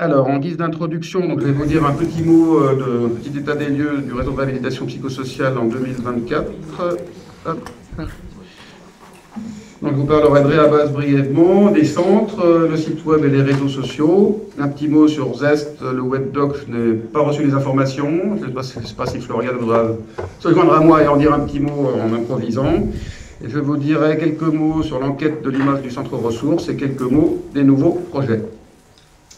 Alors, en guise d'introduction, donc, je vais vous dire un petit mot de petit état des lieux du réseau de réhabilitation psychosociale en 2024. Hop. Donc, je vous parlerai de Réhabase brièvement, des centres, le site web et les réseaux sociaux. Un petit mot sur Zest, le webdoc. Je n'ai pas reçu les informations. Je ne sais pas si Florian voudra se joindre à moi et en dire un petit mot en improvisant. Et je vous dirai quelques mots sur l'enquête de l'image du centre ressources et quelques mots des nouveaux projets.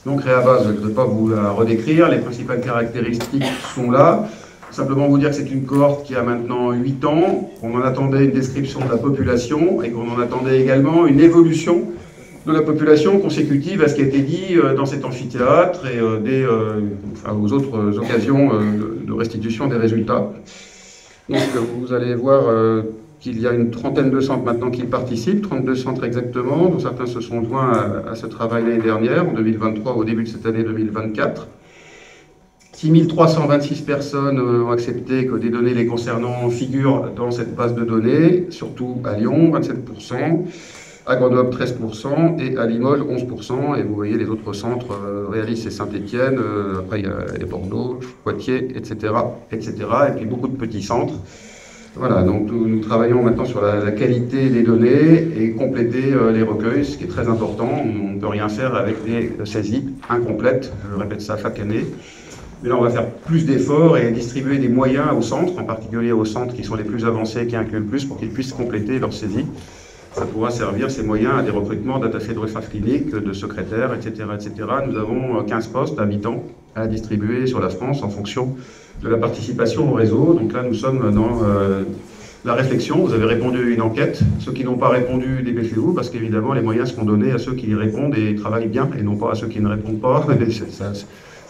Donc Réhabase, je ne vais pas vous la redécrire, les principales caractéristiques sont là. Simplement vous dire que c'est une cohorte qui a maintenant 8 ans, qu'on en attendait une description de la population et qu'on en attendait également une évolution de la population consécutive à ce qui a été dit dans cet amphithéâtre et aux autres occasions de restitution des résultats. Donc vous allez voir qu'il y a une trentaine de centres maintenant qui participent, 32 centres exactement, dont certains se sont joints à ce travail l'année dernière, en 2023, au début de cette année 2024. 6326 personnes ont accepté que des données les concernant figurent dans cette base de données, surtout à Lyon, 27%, à Grenoble, 13%, et à Limoges, 11%. Et vous voyez les autres centres, Réalis et Saint-Étienne, après il y a les Bordeaux, Poitiers, etc., etc., et puis beaucoup de petits centres. Voilà, donc nous travaillons maintenant sur la qualité des données et compléter les recueils, ce qui est très important. On ne peut rien faire avec des saisies incomplètes, je répète ça chaque année. Mais là, on va faire plus d'efforts et distribuer des moyens aux centres, en particulier aux centres qui sont les plus avancés, qui incluent le plus, pour qu'ils puissent compléter leur saisie. Ça pourra servir, ces moyens, à des recrutements d'attachés de recherche clinique, de secrétaires, etc., etc. Nous avons 15 postes à mi-temps à distribuer sur la France en fonction de la participation au réseau. Donc là, nous sommes dans la réflexion. Vous avez répondu à une enquête. Ceux qui n'ont pas répondu, dépêchez-vous, parce qu'évidemment, les moyens seront donnés à ceux qui y répondent et travaillent bien, et non pas à ceux qui ne répondent pas. Ça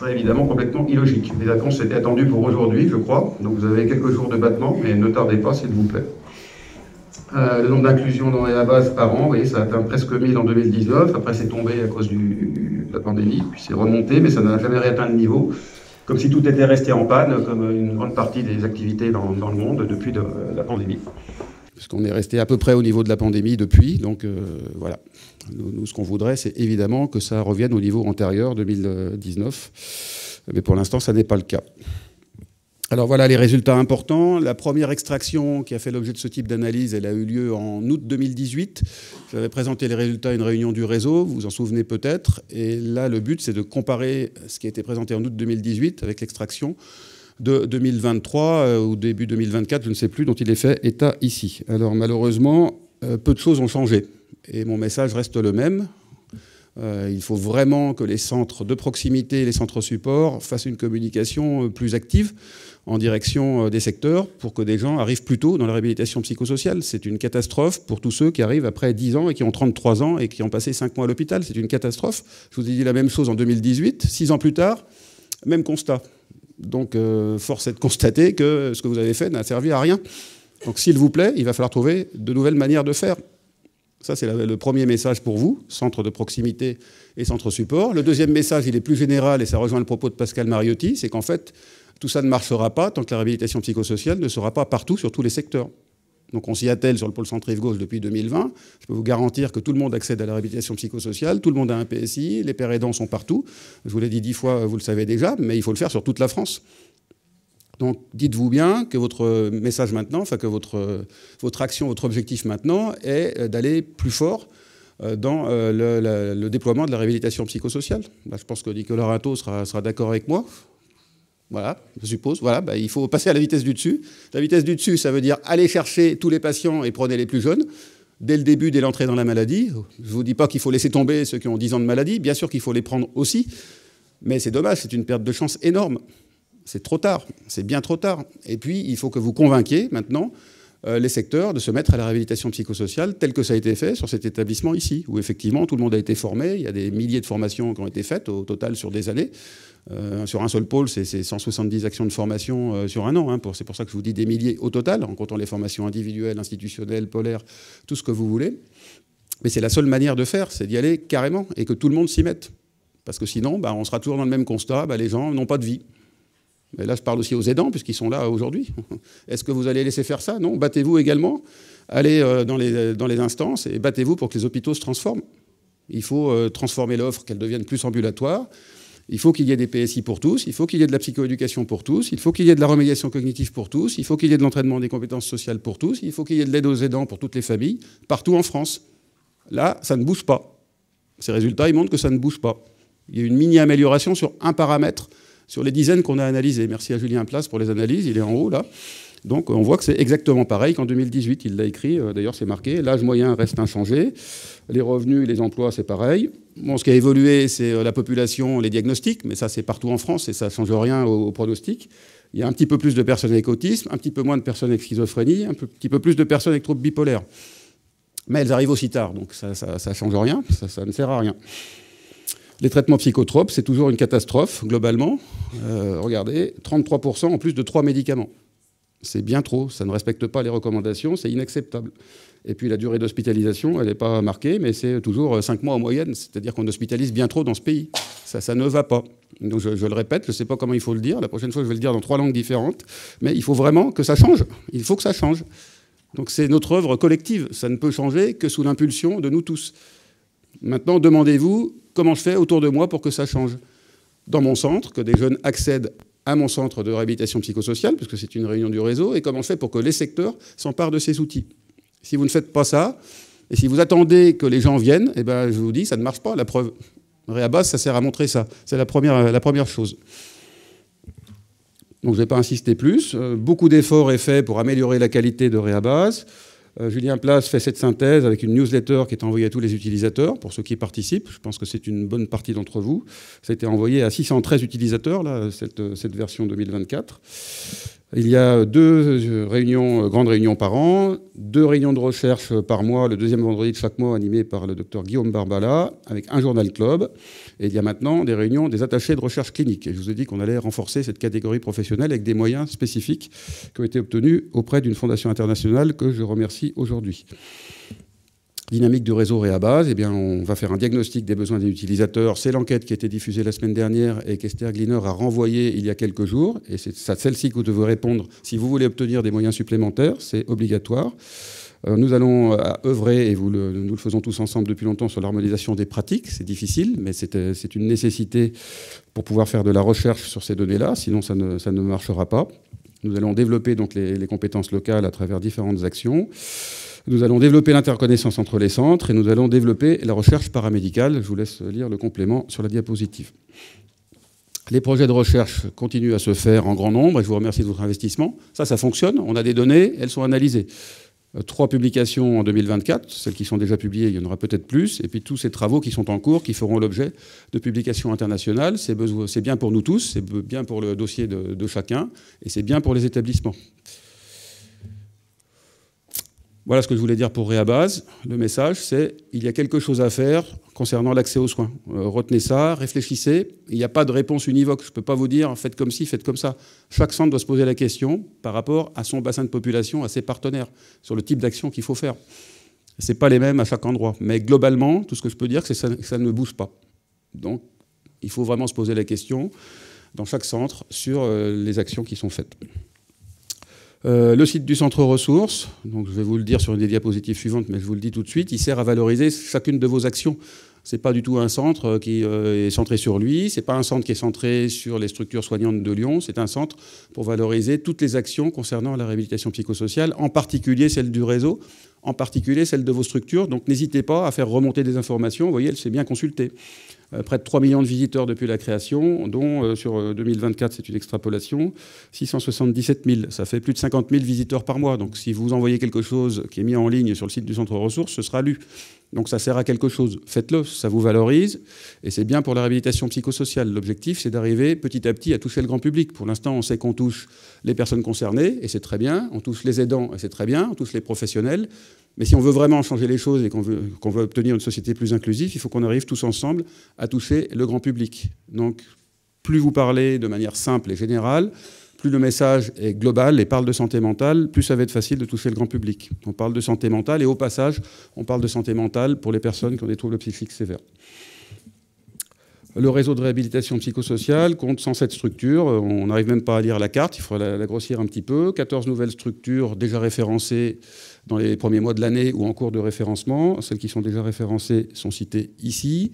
serait évidemment complètement illogique. Les réponses étaient attendues pour aujourd'hui, je crois. Donc vous avez quelques jours de battement, mais ne tardez pas, s'il vous plaît. Le nombre d'inclusions dans Réhabase par an, vous voyez, ça a atteint presque 1000 en 2019. Après, c'est tombé à cause de la pandémie, puis c'est remonté, mais ça n'a jamais réatteint le niveau. Comme si tout était resté en panne, comme une grande partie des activités dans le monde depuis la pandémie. Parce qu'on est resté à peu près au niveau de la pandémie depuis, donc voilà. Nous, ce qu'on voudrait, c'est évidemment que ça revienne au niveau antérieur, 2019. Mais pour l'instant, ça n'est pas le cas. Alors voilà les résultats importants. La première extraction qui a fait l'objet de ce type d'analyse, elle a eu lieu en août 2018. J'avais présenté les résultats à une réunion du réseau, vous vous en souvenez peut-être. Et là, le but, c'est de comparer ce qui a été présenté en août 2018 avec l'extraction de 2023 ou début 2024, je ne sais plus, dont il est fait état ici. Alors malheureusement, peu de choses ont changé. Et mon message reste le même. Il faut vraiment que les centres de proximité, les centres supports, fassent une communication plus active en direction des secteurs pour que des gens arrivent plus tôt dans la réhabilitation psychosociale. C'est une catastrophe pour tous ceux qui arrivent après 10 ans et qui ont 33 ans et qui ont passé 5 mois à l'hôpital. C'est une catastrophe. Je vous ai dit la même chose en 2018. 6 ans plus tard, même constat. Donc, force est de constater que ce que vous avez fait n'a servi à rien. Donc, s'il vous plaît, il va falloir trouver de nouvelles manières de faire. Ça, c'est le premier message pour vous, centre de proximité et centre support. Le deuxième message, il est plus général et ça rejoint le propos de Pascal Mariotti, c'est qu'en fait, tout ça ne marchera pas tant que la réhabilitation psychosociale ne sera pas partout sur tous les secteurs. Donc on s'y attelle sur le pôle centre Rive-Gauche depuis 2020. Je peux vous garantir que tout le monde accède à la réhabilitation psychosociale, tout le monde a un PSI, les pères aidants sont partout. Je vous l'ai dit 10 fois, vous le savez déjà, mais il faut le faire sur toute la France. Donc dites-vous bien que votre message maintenant, enfin que votre action, votre objectif maintenant est d'aller plus fort dans le déploiement de la réhabilitation psychosociale. Là, je pense que Nicolas Rintaud sera d'accord avec moi. Voilà, je suppose. Voilà, il faut passer à la vitesse du dessus. La vitesse du dessus, ça veut dire aller chercher tous les patients et prenez les plus jeunes. Dès le début, dès l'entrée dans la maladie. Je ne vous dis pas qu'il faut laisser tomber ceux qui ont 10 ans de maladie. Bien sûr qu'il faut les prendre aussi. Mais c'est dommage, c'est une perte de chance énorme. C'est trop tard, c'est bien trop tard. Et puis, il faut que vous convainquiez maintenant les secteurs de se mettre à la réhabilitation psychosociale tel que ça a été fait sur cet établissement ici, où effectivement tout le monde a été formé, il y a des milliers de formations qui ont été faites au total sur des années. Sur un seul pôle, c'est 170 actions de formation sur un an. Hein, c'est pour ça que je vous dis des milliers au total, en comptant les formations individuelles, institutionnelles, polaires, tout ce que vous voulez. Mais c'est la seule manière de faire, c'est d'y aller carrément et que tout le monde s'y mette. Parce que sinon, on sera toujours dans le même constat, les gens n'ont pas de vie. Mais là, je parle aussi aux aidants, puisqu'ils sont là aujourd'hui. Est-ce que vous allez laisser faire ça? Non, battez-vous également. Allez dans les instances et battez-vous pour que les hôpitaux se transforment. Il faut transformer l'offre, qu'elle devienne plus ambulatoire. Il faut qu'il y ait des PSI pour tous, il faut qu'il y ait de la psychoéducation pour tous, il faut qu'il y ait de la remédiation cognitive pour tous, il faut qu'il y ait de l'entraînement des compétences sociales pour tous, il faut qu'il y ait de l'aide aux aidants pour toutes les familles, partout en France. Là, ça ne bouge pas. Ces résultats, ils montrent que ça ne bouge pas. Il y a une mini-amélioration sur un paramètre sur les dizaines qu'on a analysées. Merci à Julien Place pour les analyses, il est en haut là. Donc on voit que c'est exactement pareil qu'en 2018, il l'a écrit, d'ailleurs c'est marqué, l'âge moyen reste inchangé, les revenus et les emplois c'est pareil. Bon, ce qui a évolué c'est la population, les diagnostics, mais ça c'est partout en France et ça ne change rien au pronostic. Il y a un petit peu plus de personnes avec autisme, un petit peu moins de personnes avec schizophrénie, un petit peu plus de personnes avec troubles bipolaires. Mais elles arrivent aussi tard, donc ça ne change rien, ça ne sert à rien. Les traitements psychotropes, c'est toujours une catastrophe, globalement. Regardez, 33% en plus de 3 médicaments. C'est bien trop, ça ne respecte pas les recommandations, c'est inacceptable. Et puis la durée d'hospitalisation, elle n'est pas marquée, mais c'est toujours 5 mois en moyenne, c'est-à-dire qu'on hospitalise bien trop dans ce pays. Ça ne va pas. Donc je le répète, je ne sais pas comment il faut le dire, la prochaine fois je vais le dire dans 3 langues différentes, mais il faut vraiment que ça change, il faut que ça change. Donc c'est notre œuvre collective, ça ne peut changer que sous l'impulsion de nous tous. Maintenant, demandez-vous comment je fais autour de moi pour que ça change. Dans mon centre, que des jeunes accèdent à mon centre de réhabilitation psychosociale, parce que c'est une réunion du réseau, et comment je fais pour que les secteurs s'emparent de ces outils. Si vous ne faites pas ça, et si vous attendez que les gens viennent, eh ben, je vous dis, ça ne marche pas, la preuve. Réhabase, ça sert à montrer ça. C'est la première chose. Donc je ne vais pas insister plus. Beaucoup d'efforts est fait pour améliorer la qualité de Réhabase. Julien Place fait cette synthèse avec une newsletter qui est envoyée à tous les utilisateurs, pour ceux qui participent. Je pense que c'est une bonne partie d'entre vous. Ça a été envoyé à 613 utilisateurs, là, cette version 2024. Il y a 2 réunions, grandes réunions par an, 2 réunions de recherche par mois, le deuxième vendredi de chaque mois, animé par le docteur Guillaume Barbala, avec un journal club. Et il y a maintenant des réunions des attachés de recherche clinique. Et je vous ai dit qu'on allait renforcer cette catégorie professionnelle avec des moyens spécifiques qui ont été obtenus auprès d'une fondation internationale que je remercie aujourd'hui. Dynamique du réseau Réhabase, eh bien, on va faire un diagnostic des besoins des utilisateurs. C'est l'enquête qui a été diffusée la semaine dernière et qu'Esther Gliner a renvoyée il y a quelques jours. Et c'est celle-ci que vous devez répondre si vous voulez obtenir des moyens supplémentaires. C'est obligatoire. Nous allons œuvrer, et nous le faisons tous ensemble depuis longtemps, sur l'harmonisation des pratiques. C'est difficile, mais c'est une nécessité pour pouvoir faire de la recherche sur ces données-là. Sinon, ça ne marchera pas. Nous allons développer donc les compétences locales à travers différentes actions. Nous allons développer l'interconnaissance entre les centres et nous allons développer la recherche paramédicale. Je vous laisse lire le complément sur la diapositive. Les projets de recherche continuent à se faire en grand nombre et je vous remercie de votre investissement. Ça fonctionne. On a des données, elles sont analysées. 3 publications en 2024, celles qui sont déjà publiées, il y en aura peut-être plus, et puis tous ces travaux qui sont en cours, qui feront l'objet de publications internationales. C'est bien pour nous tous, c'est bien pour le dossier de chacun, et c'est bien pour les établissements. Voilà ce que je voulais dire pour Réhabase. Le message, c'est il y a quelque chose à faire concernant l'accès aux soins. Retenez ça, réfléchissez. Il n'y a pas de réponse univoque. Je ne peux pas vous dire faites comme ci, faites comme ça. Chaque centre doit se poser la question par rapport à son bassin de population, à ses partenaires, sur le type d'action qu'il faut faire. Ce n'est pas les mêmes à chaque endroit. Mais globalement, tout ce que je peux dire, c'est que ça ne bouge pas. Donc, il faut vraiment se poser la question dans chaque centre sur les actions qui sont faites. Le site du centre ressources, donc je vais vous le dire sur une des diapositives suivantes, mais je vous le dis tout de suite, il sert à valoriser chacune de vos actions. Ce n'est pas du tout un centre qui est centré sur lui, ce n'est pas un centre qui est centré sur les structures soignantes de Lyon, c'est un centre pour valoriser toutes les actions concernant la réhabilitation psychosociale, en particulier celle du réseau, en particulier celle de vos structures. Donc n'hésitez pas à faire remonter des informations, vous voyez, elle s'est bien consultée. Près de 3 millions de visiteurs depuis la création, dont sur 2024, c'est une extrapolation, 677 000. Ça fait plus de 50 000 visiteurs par mois. Donc si vous envoyez quelque chose qui est mis en ligne sur le site du centre ressources, ce sera lu. Donc ça sert à quelque chose. Faites-le, ça vous valorise et c'est bien pour la réhabilitation psychosociale. L'objectif, c'est d'arriver petit à petit à toucher le grand public. Pour l'instant, on sait qu'on touche les personnes concernées et c'est très bien. On touche les aidants et c'est très bien. On touche les professionnels. Mais si on veut vraiment changer les choses et qu'on veut obtenir une société plus inclusive, il faut qu'on arrive tous ensemble à toucher le grand public. Donc, plus vous parlez de manière simple et générale, plus le message est global et parle de santé mentale, plus ça va être facile de toucher le grand public. On parle de santé mentale et au passage, on parle de santé mentale pour les personnes qui ont des troubles psychiques sévères. Le réseau de réhabilitation psychosociale compte 107 structures. On n'arrive même pas à lire la carte, il faudra la grossir un petit peu. 14 nouvelles structures déjà référencées dans les premiers mois de l'année ou en cours de référencement. Celles qui sont déjà référencées sont citées ici.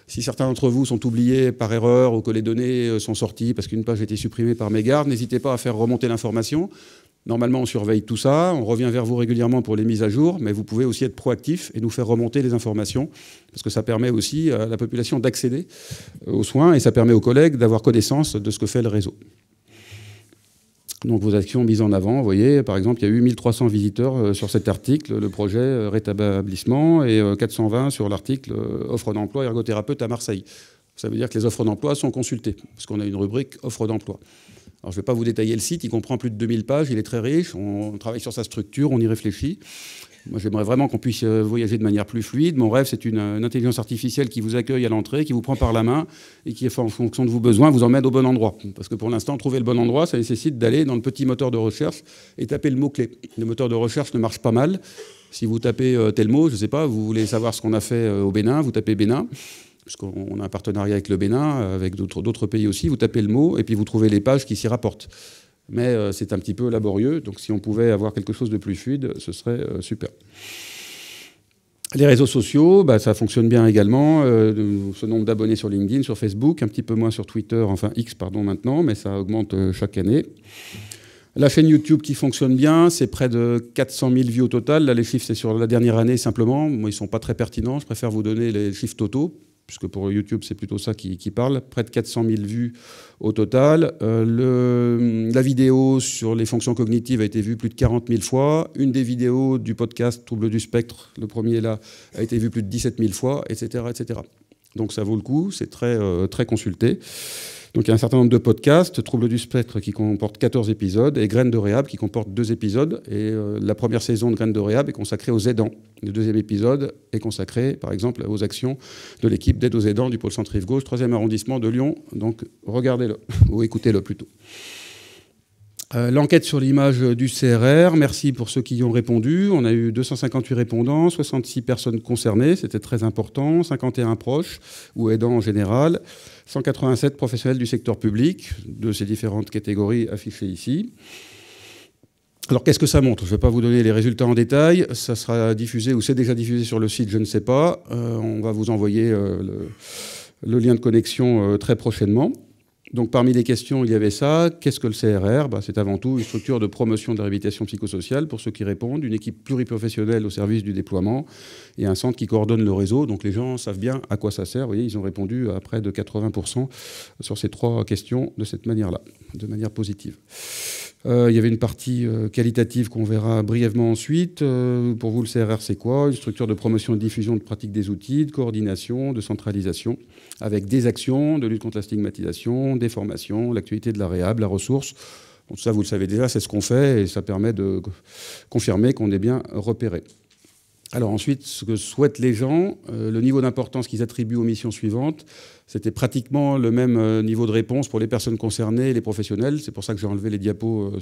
Si certains d'entre vous sont oubliés par erreur ou que les données sont sorties parce qu'une page a été supprimée par mégarde, n'hésitez pas à faire remonter l'information. Normalement, on surveille tout ça, on revient vers vous régulièrement pour les mises à jour, mais vous pouvez aussi être proactif et nous faire remonter les informations, parce que ça permet aussi à la population d'accéder aux soins et ça permet aux collègues d'avoir connaissance de ce que fait le réseau. Donc vos actions mises en avant, vous voyez, par exemple, il y a eu 1300 visiteurs sur cet article, le projet rétablissement, et 420 sur l'article offre d'emploi ergothérapeute à Marseille. Ça veut dire que les offres d'emploi sont consultées, parce qu'on a une rubrique offre d'emploi. Alors, je ne vais pas vous détailler le site, il comprend plus de 2000 pages, il est très riche, on travaille sur sa structure, on y réfléchit. Moi, j'aimerais vraiment qu'on puisse voyager de manière plus fluide. Mon rêve, c'est une intelligence artificielle qui vous accueille à l'entrée, qui vous prend par la main et qui, en fonction de vos besoins, vous emmène au bon endroit. Parce que pour l'instant, trouver le bon endroit, ça nécessite d'aller dans le petit moteur de recherche et taper le mot-clé. Le moteur de recherche ne marche pas mal. Si vous tapez tel mot, je ne sais pas, vous voulez savoir ce qu'on a fait au Bénin, vous tapez Bénin, puisqu'on a un partenariat avec le Bénin, avec d'autres pays aussi, vous tapez le mot et puis vous trouvez les pages qui s'y rapportent. Mais c'est un petit peu laborieux, donc si on pouvait avoir quelque chose de plus fluide, ce serait super. Les réseaux sociaux, ça fonctionne bien également. Ce nombre d'abonnés sur LinkedIn, sur Facebook, un petit peu moins sur Twitter, enfin X pardon maintenant, mais ça augmente chaque année. La chaîne YouTube qui fonctionne bien, c'est près de 400 000 vues au total. Là, les chiffres, c'est sur la dernière année simplement. Moi, ils ne sont pas très pertinents. Je préfère vous donner les chiffres totaux, puisque pour YouTube, c'est plutôt ça qui parle. Près de 400 000 vues au total. La vidéo sur les fonctions cognitives a été vue plus de 40 000 fois. Une des vidéos du podcast Troubles du spectre, le premier là, a été vue plus de 17 000 fois, etc., etc. Donc ça vaut le coup, c'est très consulté. Donc il y a un certain nombre de podcasts, Troubles du spectre qui comporte 14 épisodes et Graines de Réhab qui comporte 2 épisodes. Et la première saison de Graines de Réhab est consacrée aux aidants. Le deuxième épisode est consacré, par exemple, aux actions de l'équipe d'aide aux aidants du pôle centre-Rive-Gauche, 3e arrondissement de Lyon. Donc regardez-le, ou écoutez-le plutôt. L'enquête sur l'image du CRR, merci pour ceux qui y ont répondu. On a eu 258 répondants, 66 personnes concernées, c'était très important, 51 proches ou aidants en général, 187 professionnels du secteur public de ces différentes catégories affichées ici. Alors qu'est-ce que ça montre? Je ne vais pas vous donner les résultats en détail, ça sera diffusé ou c'est déjà diffusé sur le site, je ne sais pas. On va vous envoyer le lien de connexion très prochainement. Donc parmi les questions, il y avait ça. Qu'est-ce que le CRR? C'est avant tout une structure de promotion de la réhabilitation psychosociale, pour ceux qui répondent, une équipe pluriprofessionnelle au service du déploiement et un centre qui coordonne le réseau. Donc les gens savent bien à quoi ça sert. Vous voyez, ils ont répondu à près de 80% sur ces 3 questions de cette manière-là, de manière positive. Il y avait une partie qualitative qu'on verra brièvement ensuite. Pour vous, le CRR, c'est quoi? Une structure de promotion et de diffusion de pratique des outils, de coordination, de centralisation, avec des actions de lutte contre la stigmatisation, des formations, l'actualité de la réhab, la ressource. Donc ça, vous le savez déjà, c'est ce qu'on fait et ça permet de confirmer qu'on est bien repéré. Alors ensuite, ce que souhaitent les gens, le niveau d'importance qu'ils attribuent aux missions suivantes, c'était pratiquement le même niveau de réponse pour les personnes concernées et les professionnels. C'est pour ça que j'ai enlevé les diapos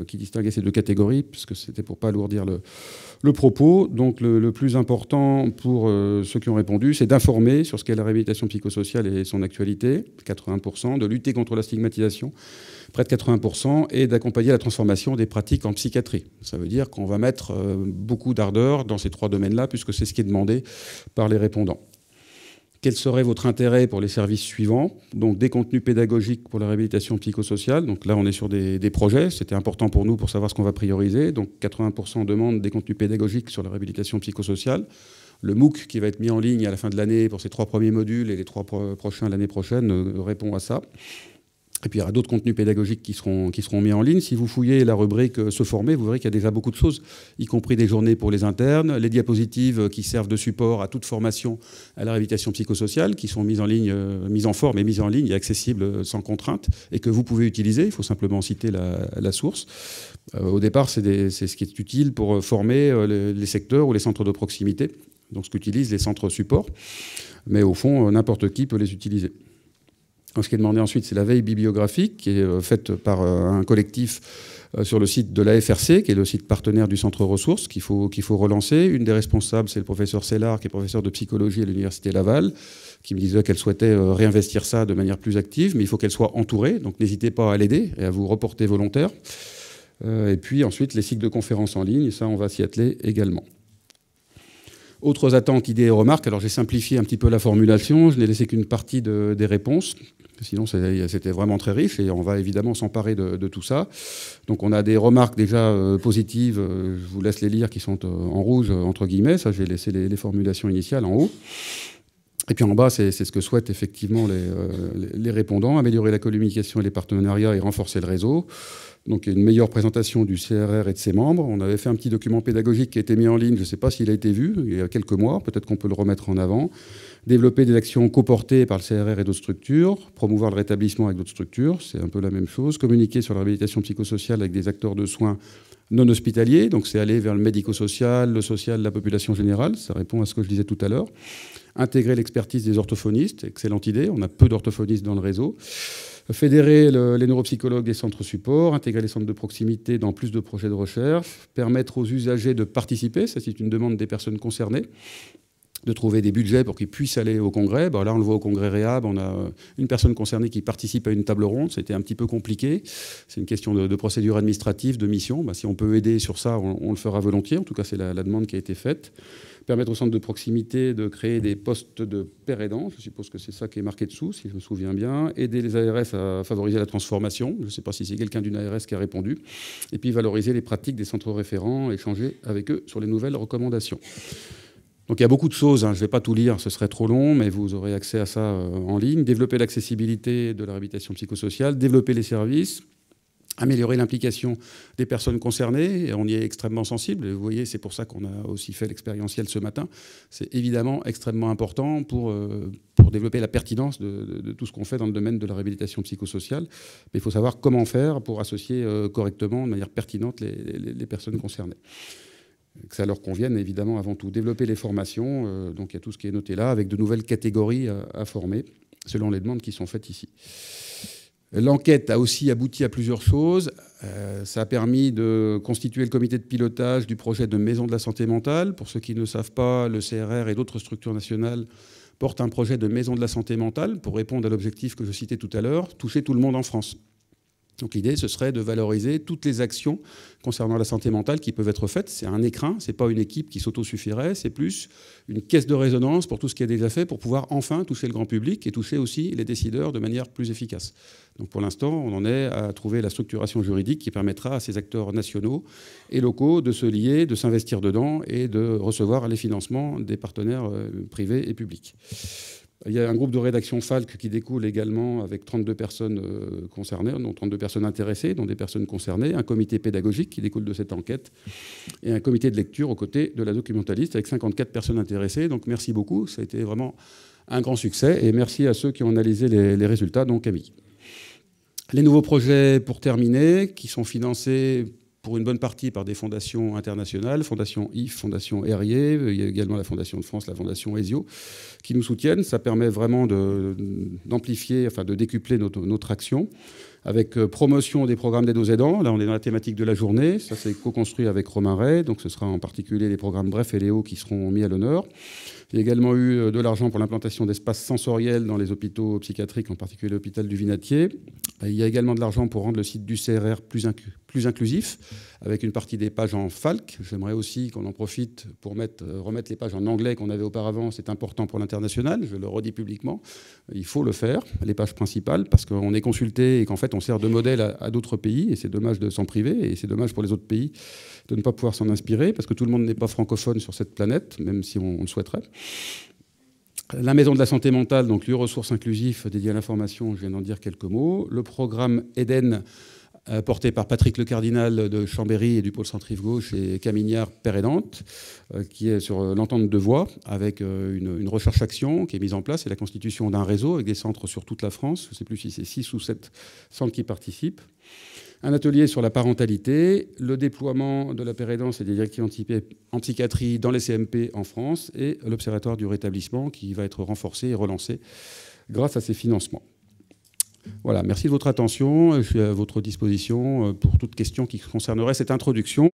qui distinguaient ces 2 catégories, puisque c'était pour pas alourdir le propos. Donc le plus important pour ceux qui ont répondu, c'est d'informer sur ce qu'est la réhabilitation psychosociale et son actualité, 80%, de lutter contre la stigmatisation, près de 80%, et d'accompagner la transformation des pratiques en psychiatrie. Ça veut dire qu'on va mettre beaucoup d'ardeur dans ces 3 domaines-là, puisque c'est ce qui est demandé par les répondants. Quel serait votre intérêt pour les services suivants? Donc des contenus pédagogiques pour la réhabilitation psychosociale. Donc là, on est sur des projets. C'était important pour nous pour savoir ce qu'on va prioriser. Donc 80% demandent des contenus pédagogiques sur la réhabilitation psychosociale. Le MOOC qui va être mis en ligne à la fin de l'année pour ces 3 premiers modules et les 3 prochains l'année prochaine répond à ça. Et puis il y aura d'autres contenus pédagogiques qui seront mis en ligne. Si vous fouillez la rubrique Se former, vous verrez qu'il y a déjà beaucoup de choses, y compris des journées pour les internes, les diapositives qui servent de support à toute formation à la réhabilitation psychosociale, qui sont mises en ligne, mises en forme et mises en ligne et accessibles sans contrainte, et que vous pouvez utiliser. Il faut simplement citer la source. Au départ, c'est ce qui est utile pour former les secteurs ou les centres de proximité, donc ce qu'utilisent les centres support. Mais au fond, n'importe qui peut les utiliser. Ce qui est demandé ensuite, c'est la veille bibliographique qui est faite par un collectif sur le site de l'AFRC, qui est le site partenaire du centre ressources, qu'il faut relancer. Une des responsables, c'est le professeur Sellard, qui est professeur de psychologie à l'Université Laval, qui me disait qu'elle souhaitait réinvestir ça de manière plus active, mais il faut qu'elle soit entourée. Donc n'hésitez pas à l'aider et à vous reporter volontaire. Et puis ensuite, les cycles de conférences en ligne, ça, on va s'y atteler également. Autres attentes, idées et remarques. Alors j'ai simplifié un petit peu la formulation, je n'ai laissé qu'une partie des réponses. Sinon, c'était vraiment très riche et on va évidemment s'emparer de tout ça. Donc on a des remarques déjà positives, je vous laisse les lire, qui sont en rouge, entre guillemets. Ça, j'ai laissé les formulations initiales en haut. Et puis en bas, c'est ce que souhaitent effectivement les répondants, améliorer la communication et les partenariats et renforcer le réseau. Donc une meilleure présentation du CRR et de ses membres. On avait fait un petit document pédagogique qui a été mis en ligne, je ne sais pas s'il a été vu, il y a quelques mois, peut-être qu'on peut le remettre en avant. Développer des actions coportées par le CRR et d'autres structures, promouvoir le rétablissement avec d'autres structures, c'est un peu la même chose. Communiquer sur la réhabilitation psychosociale avec des acteurs de soins non hospitaliers, donc c'est aller vers le médico-social, le social, la population générale, ça répond à ce que je disais tout à l'heure. Intégrer l'expertise des orthophonistes, excellente idée, on a peu d'orthophonistes dans le réseau. Fédérer les neuropsychologues des centres supports, intégrer les centres de proximité dans plus de projets de recherche, permettre aux usagers de participer, ça c'est une demande des personnes concernées, de trouver des budgets pour qu'ils puissent aller au congrès. Bon, là, on le voit au congrès Réhab, on a une personne concernée qui participe à une table ronde. C'était un petit peu compliqué. C'est une question de procédure administrative, de mission. Si on peut aider sur ça, on le fera volontiers. En tout cas, c'est la demande qui a été faite. Permettre aux centres de proximité de créer des postes de père aidant. Je suppose que c'est ça qui est marqué dessous, si je me souviens bien. Aider les ARS à favoriser la transformation. Je ne sais pas si c'est quelqu'un d'une ARS qui a répondu. Et puis valoriser les pratiques des centres référents, échanger avec eux sur les nouvelles recommandations. Donc il y a beaucoup de choses, je ne vais pas tout lire, ce serait trop long, mais vous aurez accès à ça en ligne. Développer l'accessibilité de la réhabilitation psychosociale, développer les services, améliorer l'implication des personnes concernées, et on y est extrêmement sensible. Vous voyez, c'est pour ça qu'on a aussi fait l'expérientiel ce matin. C'est évidemment extrêmement important pour développer la pertinence de tout ce qu'on fait dans le domaine de la réhabilitation psychosociale. Mais il faut savoir comment faire pour associer correctement, de manière pertinente, les personnes concernées. Que ça leur convienne, évidemment, avant tout. Développer les formations, donc il y a tout ce qui est noté là, avec de nouvelles catégories à former, selon les demandes qui sont faites ici. L'enquête a aussi abouti à plusieurs choses. Ça a permis de constituer le comité de pilotage du projet de maison de la santé mentale. Pour ceux qui ne savent pas, le CRR et d'autres structures nationales portent un projet de maison de la santé mentale pour répondre à l'objectif que je citais tout à l'heure, toucher tout le monde en France. Donc l'idée, ce serait de valoriser toutes les actions concernant la santé mentale qui peuvent être faites. C'est un écrin, ce n'est pas une équipe qui s'auto-suffirait, c'est plus une caisse de résonance pour tout ce qui est déjà fait pour pouvoir enfin toucher le grand public et toucher aussi les décideurs de manière plus efficace. Donc pour l'instant, on en est à trouver la structuration juridique qui permettra à ces acteurs nationaux et locaux de se lier, de s'investir dedans et de recevoir les financements des partenaires privés et publics. Il y a un groupe de rédaction Falk qui découle également avec 32 personnes concernées, dont 32 personnes intéressées, dont des personnes concernées, un comité pédagogique qui découle de cette enquête et un comité de lecture aux côtés de la documentaliste avec 54 personnes intéressées. Donc merci beaucoup, ça a été vraiment un grand succès et merci à ceux qui ont analysé les résultats, dont Camille. Les nouveaux projets pour terminer, qui sont financés pour une bonne partie par des fondations internationales, Fondation IF, Fondation Herrier, il y a également la Fondation de France, la Fondation ESIO, qui nous soutiennent. Ça permet vraiment d'amplifier, enfin de décupler notre action, avec promotion des programmes d'aide aux aidants. Là, on est dans la thématique de la journée. Ça, c'est co-construit avec Romain Ray, donc ce sera en particulier les programmes Bref et Léo qui seront mis à l'honneur. Il y a également eu de l'argent pour l'implantation d'espaces sensoriels dans les hôpitaux psychiatriques, en particulier l'hôpital du Vinatier. Il y a également de l'argent pour rendre le site du CRR plus inclusif, avec une partie des pages en Falk. J'aimerais aussi qu'on en profite pour remettre les pages en anglais qu'on avait auparavant. C'est important pour l'international, je le redis publiquement. Il faut le faire, les pages principales, parce qu'on est consulté et qu'en fait on sert de modèle à d'autres pays, et c'est dommage de s'en priver, et c'est dommage pour les autres pays de ne pas pouvoir s'en inspirer, parce que tout le monde n'est pas francophone sur cette planète, même si on le souhaiterait. La maison de la santé mentale, donc lieu ressources inclusif dédié à l'information, je viens d'en dire quelques mots. Le programme Eden, porté par Patrick Le Cardinal de Chambéry et du pôle centre Rive-Gauche et Camignard Père Aidante, qui est sur l'entente de voix, avec une recherche-action qui est mise en place et la constitution d'un réseau avec des centres sur toute la France. Je ne sais plus si c'est 6 ou 7 centres qui participent. Un atelier sur la parentalité, le déploiement de la pérédance et des directives en psychiatrie dans les CMP en France et l'Observatoire du rétablissement qui va être renforcé et relancé grâce à ces financements. Voilà, merci de votre attention. Je suis à votre disposition pour toute question qui concernerait cette introduction.